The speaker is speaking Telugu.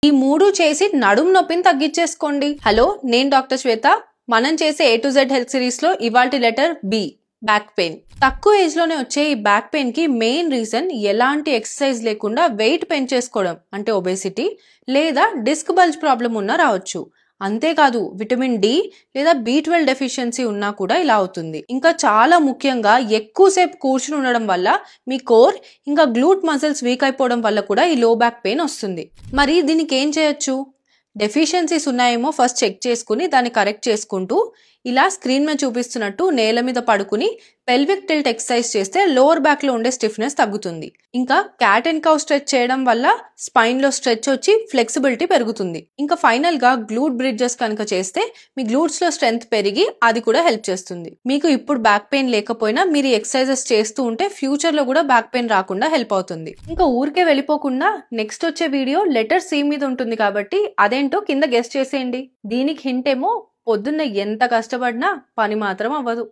ఈ 3 చేసి నడుము నొప్పిని తగ్గించేసుకోండి. హలో, నేను డాక్టర్ శ్వేత. మనం చేసే A to Z health series లో ఇవాల్టి లెటర్ B, బ్యాక్ పెయిన్. తక్కువ ఏజ్ లోనే వచ్చే ఈ బ్యాక్ పెయిన్ కి మెయిన్ రీజన్ ఎలాంటి ఎక్సర్సైజ్ లేకుండా వెయిట్ పెంచేసుకోవడం, అంటే ఒబేసిటీ, లేదా డిస్క్ బల్జ్ ప్రాబ్లం ఉన్నా రావచ్చు. అంతేకాదు విటమిన్ డి లేదా B12 డెఫిషియన్సీ ఉన్నా కూడా ఇలా అవుతుంది. ఇంకా చాలా ముఖ్యంగా ఎక్కువసేపు కూర్చుని ఉండడం వల్ల మీ కోర్ ఇంకా గ్లూట్ మజిల్స్ వీక్ అయిపోవడం వల్ల కూడా ఈ లో బ్యాక్ పెయిన్ వస్తుంది. మరి దీనికి ఏం చేయొచ్చు? డెఫిషియన్సీస్ ఉన్నాయేమో ఫస్ట్ చెక్ చేసుకుని దాన్ని కరెక్ట్ చేసుకుంటూ ఇలా స్క్రీన్ మీద చూపిస్తున్నట్టు నేల మీద పడుకుని పెల్విక్ టిల్ట్ ఎక్సర్సైజ్ చేస్తే లోవర్ బ్యాక్ లో ఉండే స్టిఫ్నెస్ తగ్గుతుంది. ఇంకా క్యాట్ అండ్ కౌ స్ట్రెచ్ చేయడం వల్ల స్పైన్ లో స్ట్రెచ్ వచ్చి ఫ్లెక్సిబిలిటీ పెరుగుతుంది. ఇంకా ఫైనల్ గా గ్లూట్ బ్రిడ్జెస్ కనుక చేస్తే మీ గ్లూట్స్ లో స్ట్రెంగ్త్ పెరిగి అది కూడా హెల్ప్ చేస్తుంది. మీకు ఇప్పుడు బ్యాక్ పెయిన్ లేకపోయినా మీరు ఎక్సర్సైజెస్ చేస్తూ ఉంటే ఫ్యూచర్ లో కూడా బ్యాక్ పెయిన్ రాకుండా హెల్ప్ అవుతుంది. ఇంకా ఊరికే వెళ్ళిపోకుండా నెక్స్ట్ వచ్చే వీడియో లెటర్ C మీద ఉంటుంది కాబట్టి అదేంటో కింద గెస్ చేసేయండి. దీనికి హింట్ ఏమో, పొద్దున్న ఎంత కష్టపడినా పని మాత్రం అవ్వదు.